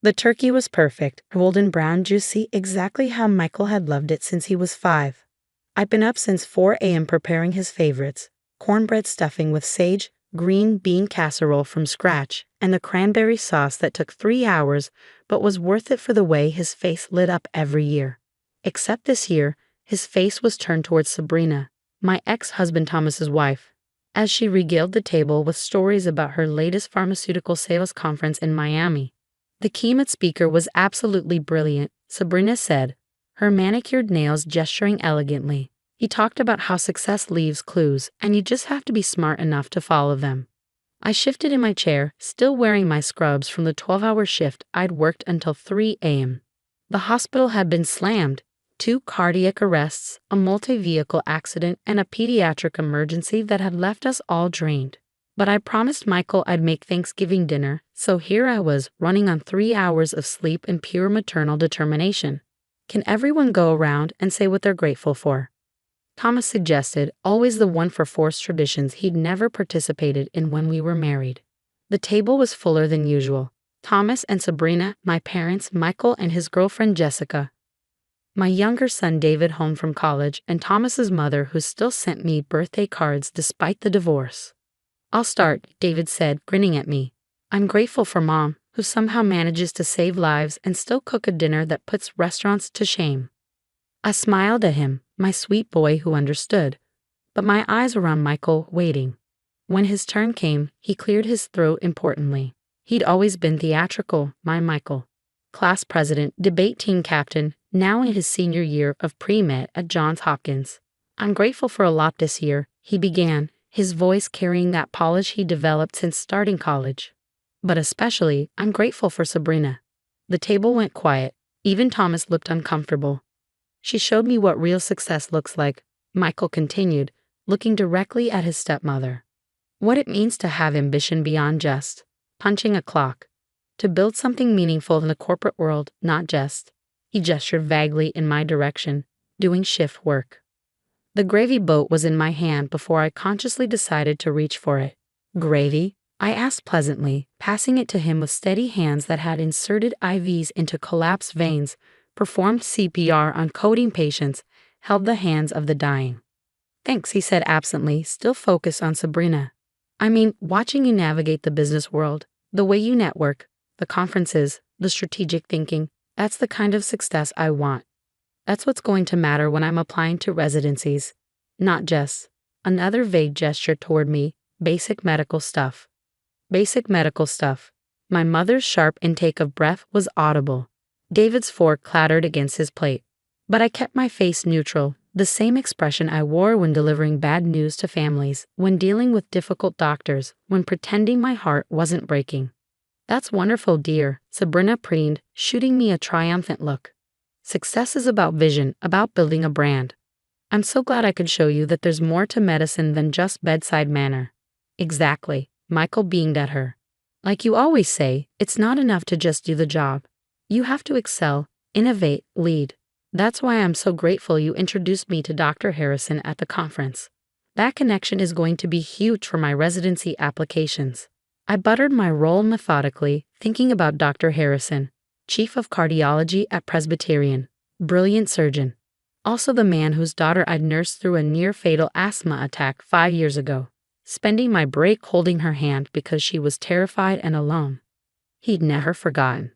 The turkey was perfect, golden brown, juicy, exactly how Michael had loved it since he was 5. I'd been up since 4 a.m. preparing his favorites, cornbread stuffing with sage, green bean casserole from scratch, and the cranberry sauce that took 3 hours but was worth it for the way his face lit up every year. Except this year, his face was turned towards Sabrina, my ex-husband Thomas's wife, as she regaled the table with stories about her latest pharmaceutical sales conference in Miami. The keynote speaker was absolutely brilliant, Sabrina said, her manicured nails gesturing elegantly. He talked about how success leaves clues and you just have to be smart enough to follow them. I shifted in my chair, still wearing my scrubs from the 12-hour shift I'd worked until 3 a.m. The hospital had been slammed. 2 cardiac arrests, a multi-vehicle accident, and a pediatric emergency that had left us all drained. But I promised Michael I'd make Thanksgiving dinner, so here I was, running on 3 hours of sleep and pure maternal determination. Can everyone go around and say what they're grateful for? Thomas suggested, always the one for forced traditions he'd never participated in when we were married. The table was fuller than usual. Thomas and Sabrina, my parents, Michael and his girlfriend Jessica, my younger son David home from college, and Thomas's mother who still sent me birthday cards despite the divorce. I'll start, David said, grinning at me. I'm grateful for Mom, who somehow manages to save lives and still cook a dinner that puts restaurants to shame. I smiled at him, my sweet boy who understood, but my eyes were on Michael, waiting. When his turn came, he cleared his throat importantly. He'd always been theatrical, my Michael. Class president, debate team captain, now in his senior year of pre-med at Johns Hopkins. I'm grateful for a lot this year, he began, his voice carrying that polish he developed since starting college. But especially, I'm grateful for Sabrina. The table went quiet. Even Thomas looked uncomfortable. She showed me what real success looks like, Michael continued, looking directly at his stepmother. What it means to have ambition beyond just punching a clock. To build something meaningful in the corporate world, not just, he gestured vaguely in my direction, doing shift work. The gravy boat was in my hand before I consciously decided to reach for it. Gravy? I asked pleasantly, passing it to him with steady hands that had inserted IVs into collapsed veins, performed CPR on coding patients, held the hands of the dying. Thanks, he said absently, still focused on Sabrina. I mean, watching you navigate the business world, the way you network, the conferences, the strategic thinking, that's the kind of success I want. That's what's going to matter when I'm applying to residencies. Not just another vague gesture toward me, basic medical stuff. Basic medical stuff. My mother's sharp intake of breath was audible. David's fork clattered against his plate. But I kept my face neutral, the same expression I wore when delivering bad news to families, when dealing with difficult doctors, when pretending my heart wasn't breaking. That's wonderful, dear, Sabrina preened, shooting me a triumphant look. Success is about vision, about building a brand. I'm so glad I could show you that there's more to medicine than just bedside manner. Exactly, Michael beamed at her. Like you always say, it's not enough to just do the job. You have to excel, innovate, lead. That's why I'm so grateful you introduced me to Dr. Harrison at the conference. That connection is going to be huge for my residency applications. I buttered my roll methodically, thinking about Dr. Harrison, chief of cardiology at Presbyterian, brilliant surgeon. Also the man whose daughter I'd nursed through a near-fatal asthma attack 5 years ago, spending my break holding her hand because she was terrified and alone. He'd never forgotten.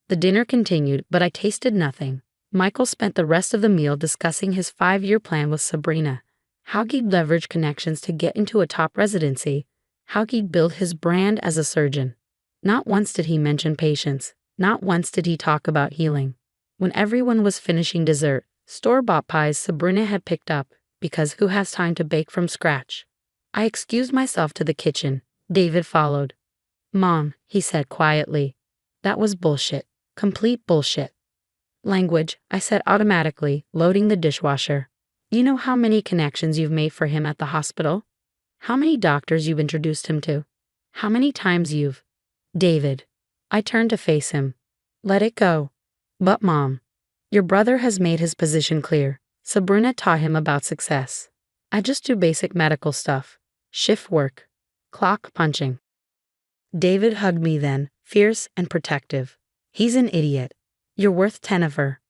The dinner continued, but I tasted nothing. Michael spent the rest of the meal discussing his 5-year plan with Sabrina, how he'd leverage connections to get into a top residency, how he'd build his brand as a surgeon. Not once did he mention patients. Not once did he talk about healing. When everyone was finishing dessert, store-bought pies Sabrina had picked up, because who has time to bake from scratch? I excused myself to the kitchen. David followed. Mom, he said quietly. That was bullshit. Complete bullshit. Language, I said automatically, loading the dishwasher. You know how many connections you've made for him at the hospital? How many doctors you've introduced him to? How many times you've... David. I turned to face him. Let it go. But Mom, your brother has made his position clear. Sabrina taught him about success. I just do basic medical stuff. Shift work. Clock punching. David hugged me then, fierce and protective. He's an idiot. You're worth 10 of her.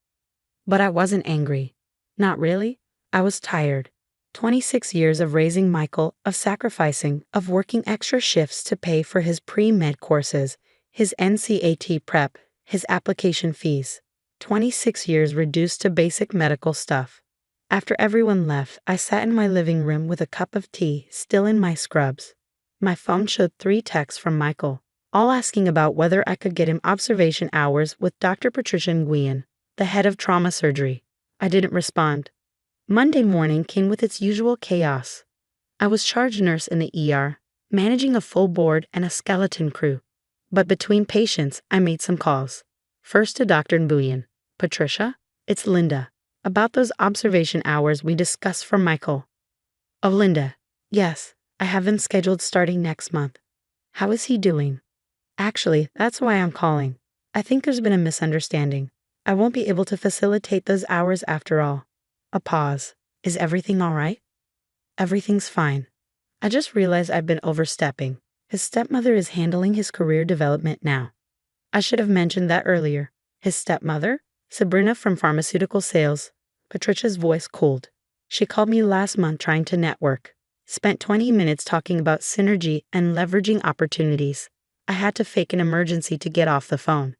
But I wasn't angry. Not really. I was tired. 26 years of raising Michael, of sacrificing, of working extra shifts to pay for his pre-med courses, his NCAT prep, his application fees. 26 years reduced to basic medical stuff. After everyone left, I sat in my living room with a cup of tea, still in my scrubs. My phone showed 3 texts from Michael, all asking about whether I could get him observation hours with Dr. Patricia Nguyen, the head of trauma surgery. I didn't respond. Monday morning came with its usual chaos. I was charge nurse in the ER, managing a full board and a skeleton crew. But between patients, I made some calls. First to Dr. Nguyen. Patricia, it's Linda. About those observation hours we discussed for Michael. Oh, Linda. Yes, I have them scheduled starting next month. How is he doing? Actually, that's why I'm calling. I think there's been a misunderstanding. I won't be able to facilitate those hours after all. A pause. Is everything all right? Everything's fine. I just realized I've been overstepping. His stepmother is handling his career development now. I should have mentioned that earlier. His stepmother? Sabrina from pharmaceutical sales. Patricia's voice cooled. She called me last month trying to network. Spent 20 minutes talking about synergy and leveraging opportunities. I had to fake an emergency to get off the phone.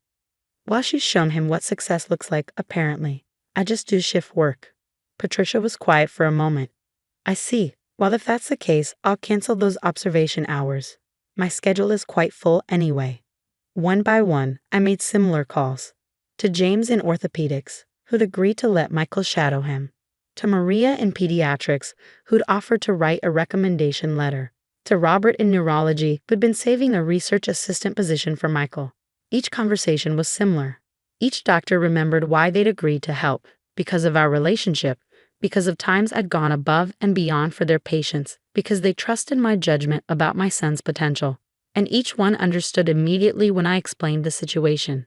Well, she's shown him what success looks like, apparently. I just do shift work. Patricia was quiet for a moment. I see. Well, if that's the case, I'll cancel those observation hours. My schedule is quite full anyway. One by one, I made similar calls. To James in orthopedics, who'd agreed to let Michael shadow him. To Maria in pediatrics, who'd offered to write a recommendation letter. To Robert in neurology, who'd been saving a research assistant position for Michael. Each conversation was similar. Each doctor remembered why they'd agreed to help. Because of our relationship. Because of times I'd gone above and beyond for their patients. Because they trusted my judgment about my son's potential. And each one understood immediately when I explained the situation.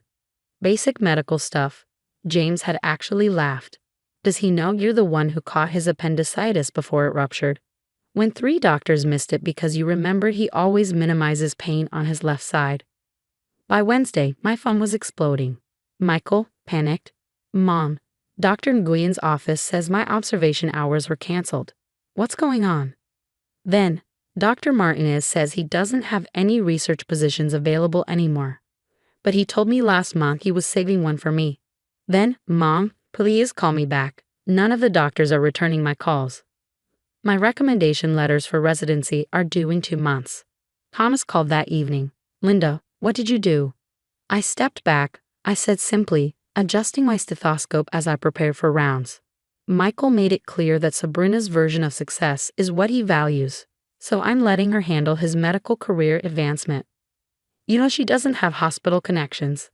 Basic medical stuff. James had actually laughed. Does he know you're the one who caught his appendicitis before it ruptured? When 3 doctors missed it because you remembered he always minimizes pain on his left side. By Wednesday, my phone was exploding. Michael, panicked. Mom, Dr. Nguyen's office says my observation hours were canceled. What's going on? Then, Dr. Martinez says he doesn't have any research positions available anymore. But he told me last month he was saving one for me. Then, Mom, please call me back. None of the doctors are returning my calls. My recommendation letters for residency are due in 2 months. Thomas called that evening. Linda, what did you do? I stepped back. I said simply, adjusting my stethoscope as I prepared for rounds. Michael made it clear that Sabrina's version of success is what he values, so I'm letting her handle his medical career advancement. You know, she doesn't have hospital connections.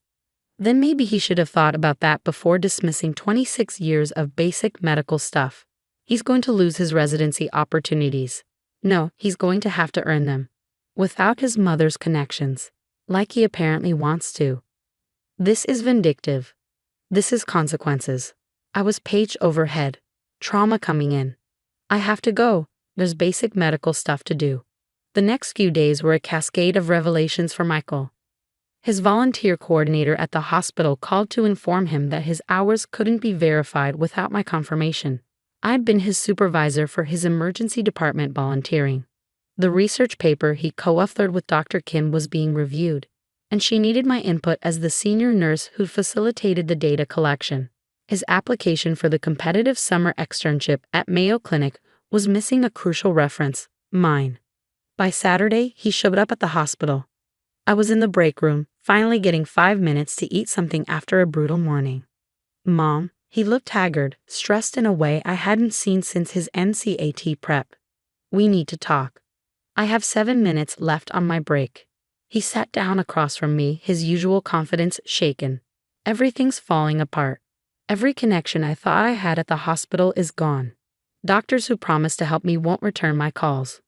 Then maybe he should have thought about that before dismissing 26 years of basic medical stuff. He's going to lose his residency opportunities. No, he's going to have to earn them. Without his mother's connections. Like he apparently wants to. This is vindictive. This is consequences. I was page overhead. Trauma coming in. I have to go. There's basic medical stuff to do. The next few days were a cascade of revelations for Michael. His volunteer coordinator at the hospital called to inform him that his hours couldn't be verified without my confirmation. I'd been his supervisor for his emergency department volunteering. The research paper he co-authored with Dr. Kim was being reviewed, and she needed my input as the senior nurse who facilitated the data collection. His application for the competitive summer externship at Mayo Clinic was missing a crucial reference, mine. By Saturday, he showed up at the hospital. I was in the break room, finally getting 5 minutes to eat something after a brutal morning. Mom, he looked haggard, stressed in a way I hadn't seen since his NCAT prep. We need to talk. I have 7 minutes left on my break. He sat down across from me, his usual confidence shaken. Everything's falling apart. Every connection I thought I had at the hospital is gone. Doctors who promised to help me won't return my calls.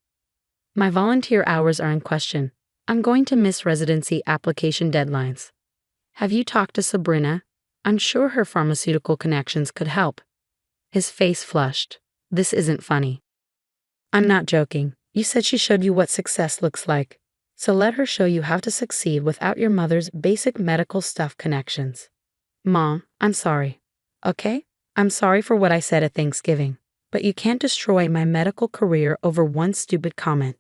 My volunteer hours are in question. I'm going to miss residency application deadlines. Have you talked to Sabrina? I'm sure her pharmaceutical connections could help. His face flushed. This isn't funny. I'm not joking. You said she showed you what success looks like. So let her show you how to succeed without your mother's basic medical stuff connections. Mom, I'm sorry. Okay? I'm sorry for what I said at Thanksgiving, but you can't destroy my medical career over one stupid comment.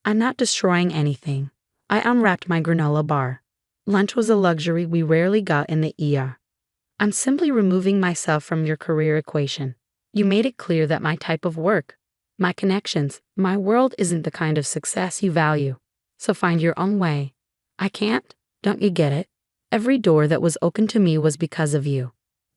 I'm not destroying anything. I unwrapped my granola bar. Lunch was a luxury we rarely got in the ER. I'm simply removing myself from your career equation. You made it clear that my type of work, my connections, my world isn't the kind of success you value. So find your own way. I can't? Don't you get it? Every door that was open to me was because of you.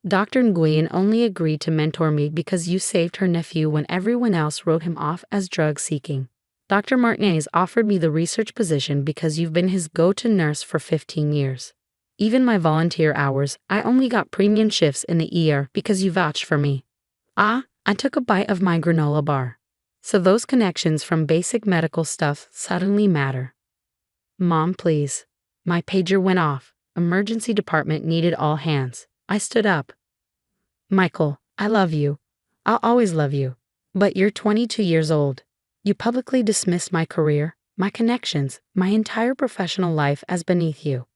Dr. Nguyen only agreed to mentor me because you saved her nephew when everyone else wrote him off as drug-seeking. Dr. Martinez offered me the research position because you've been his go-to nurse for 15 years. Even my volunteer hours, I only got premium shifts in the ER because you vouched for me. I took a bite of my granola bar. So those connections from basic medical stuff suddenly matter. Mom, please. My pager went off. Emergency department needed all hands. I stood up. Michael, I love you. I'll always love you. But you're 22 years old. You publicly dismissed my career, my connections, my entire professional life as beneath you.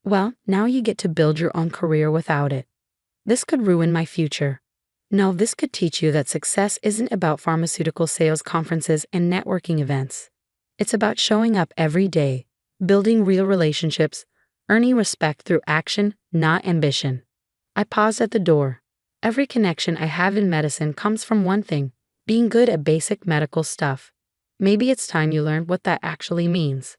Well, now you get to build your own career without it. This could ruin my future. No, this could teach you that success isn't about pharmaceutical sales conferences and networking events. It's about showing up every day, building real relationships, earning respect through action, not ambition. I paused at the door. Every connection I have in medicine comes from one thing, being good at basic medical stuff. Maybe it's time you learned what that actually means.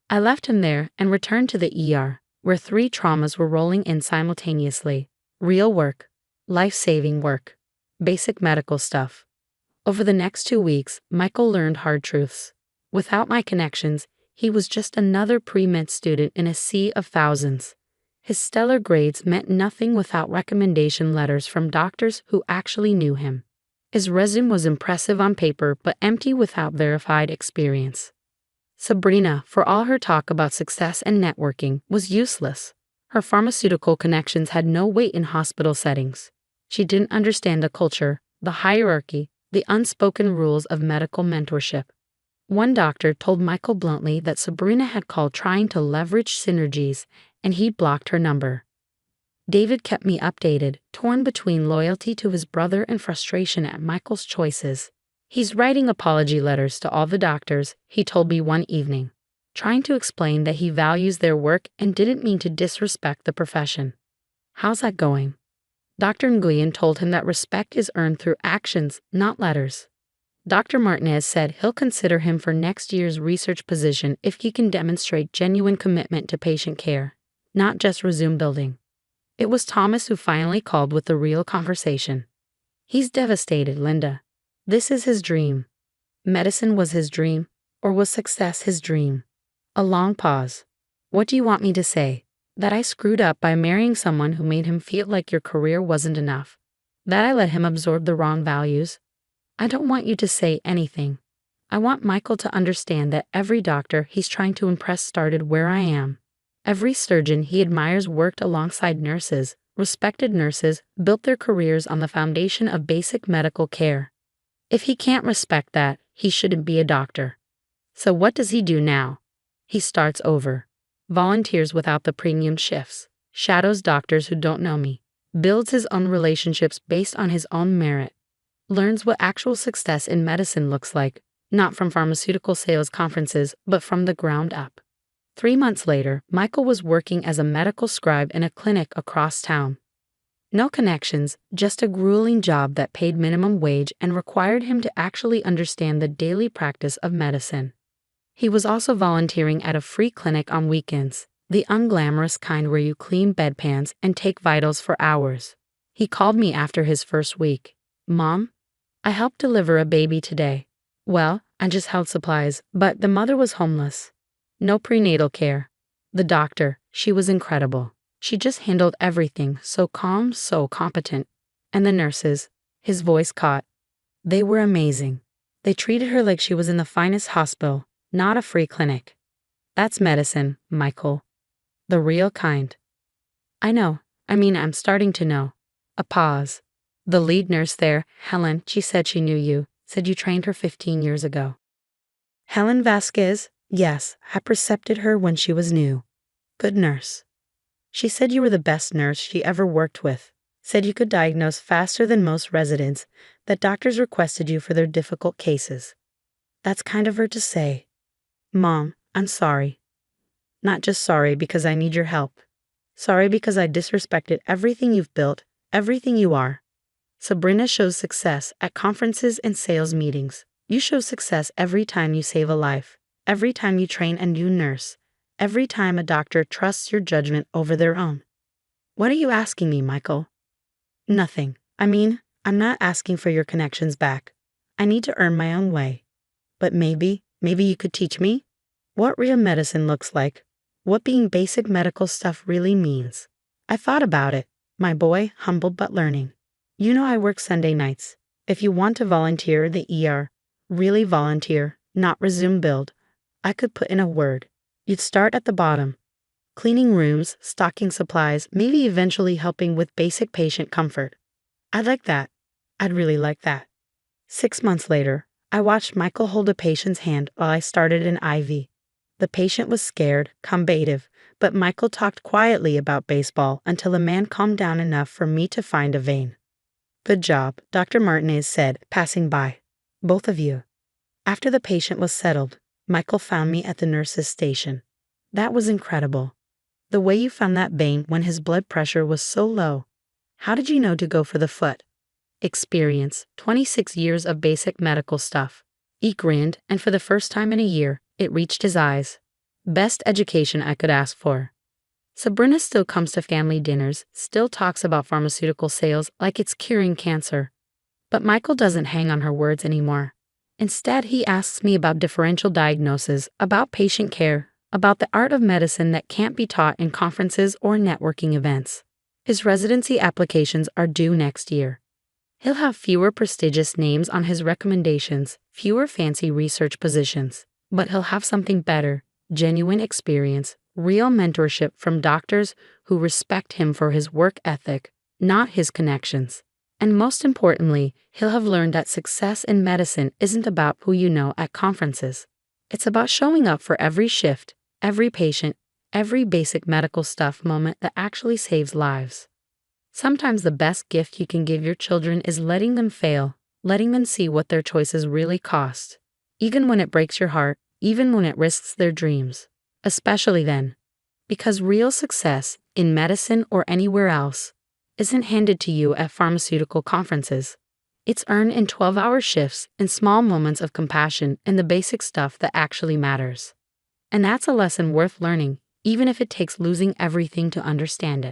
I left him there and returned to the ER, where 3 traumas were rolling in simultaneously. Real work. Life-saving work. Basic medical stuff. Over the next 2 weeks, Michael learned hard truths. Without my connections, he was just another pre-med student in a sea of thousands. His stellar grades meant nothing without recommendation letters from doctors who actually knew him. His resume was impressive on paper but empty without verified experience. Sabrina, for all her talk about success and networking, was useless. Her pharmaceutical connections had no weight in hospital settings. She didn't understand the culture, the hierarchy, the unspoken rules of medical mentorship. One doctor told Michael bluntly that Sabrina had called trying to leverage synergies, and he'd blocked her number. David kept me updated, torn between loyalty to his brother and frustration at Michael's choices. He's writing apology letters to all the doctors, he told me one evening, trying to explain that he values their work and didn't mean to disrespect the profession. How's that going? Dr. Nguyen told him that respect is earned through actions, not letters. Dr. Martinez said he'll consider him for next year's research position if he can demonstrate genuine commitment to patient care, not just resume building. It was Thomas who finally called with the real conversation. He's devastated, Linda. This is his dream. Medicine was his dream, or was success his dream? A long pause. What do you want me to say? That I screwed up by marrying someone who made him feel like your career wasn't enough? That I let him absorb the wrong values? I don't want you to say anything. I want Michael to understand that every doctor he's trying to impress started where I am. Every surgeon he admires worked alongside nurses, respected nurses, built their careers on the foundation of basic medical care. If he can't respect that, he shouldn't be a doctor. So what does he do now? He starts over. Volunteers without the premium shifts. Shadows doctors who don't know me. Builds his own relationships based on his own merit. Learns what actual success in medicine looks like, not from pharmaceutical sales conferences, but from the ground up. 3 months later, Michael was working as a medical scribe in a clinic across town. No connections, just a grueling job that paid minimum wage and required him to actually understand the daily practice of medicine. He was also volunteering at a free clinic on weekends, the unglamorous kind where you clean bedpans and take vitals for hours. He called me after his first week. Mom, I helped deliver a baby today. Well, I just held supplies, but the mother was homeless. No prenatal care. The doctor, she was incredible. She just handled everything, so calm, so competent. And the nurses, his voice caught. They were amazing. They treated her like she was in the finest hospital, not a free clinic. That's medicine, Michael. The real kind. I know. I'm starting to know. A pause. The lead nurse there, Helen, she said she knew you, said you trained her 15 years ago. Helen Vasquez? Yes, I precepted her when she was new. Good nurse. She said you were the best nurse she ever worked with. Said you could diagnose faster than most residents, that doctors requested you for their difficult cases. That's kind of her to say. Mom, I'm sorry. Not just sorry because I need your help. Sorry because I disrespected everything you've built, everything you are. Sabrina shows success at conferences and sales meetings. You show success every time you save a life, every time you train a new nurse, every time a doctor trusts your judgment over their own. What are you asking me, Michael? Nothing. I mean, I'm not asking for your connections back. I need to earn my own way. But maybe you could teach me what real medicine looks like, what being basic medical stuff really means. I thought about it, my boy, humble but learning. You know I work Sunday nights. If you want to volunteer the ER, really volunteer, not resume build, I could put in a word. You'd start at the bottom. Cleaning rooms, stocking supplies, maybe eventually helping with basic patient comfort. I'd like that. I'd really like that. 6 months later, I watched Michael hold a patient's hand while I started an IV. The patient was scared, combative, but Michael talked quietly about baseball until the man calmed down enough for me to find a vein. Good job, Dr. Martinez said, passing by. Both of you. After the patient was settled, Michael found me at the nurse's station. That was incredible. The way you found that vein when his blood pressure was so low. How did you know to go for the foot? Experience, 26 years of basic medical stuff. He grinned, and for the first time in a year, it reached his eyes. Best education I could ask for. Sabrina still comes to family dinners, still talks about pharmaceutical sales like it's curing cancer. But Michael doesn't hang on her words anymore. Instead, he asks me about differential diagnosis, about patient care, about the art of medicine that can't be taught in conferences or networking events. His residency applications are due next year. He'll have fewer prestigious names on his recommendations, fewer fancy research positions, but he'll have something better, genuine experience, real mentorship from doctors who respect him for his work ethic, not his connections. And most importantly, he'll have learned that success in medicine isn't about who you know at conferences. It's about showing up for every shift, every patient, every basic medical stuff moment that actually saves lives. Sometimes the best gift you can give your children is letting them fail, letting them see what their choices really cost. Even when it breaks your heart, even when it risks their dreams. Especially then. Because real success, in medicine or anywhere else, isn't handed to you at pharmaceutical conferences. It's earned in 12-hour shifts, in small moments of compassion, and the basic stuff that actually matters. And that's a lesson worth learning, even if it takes losing everything to understand it.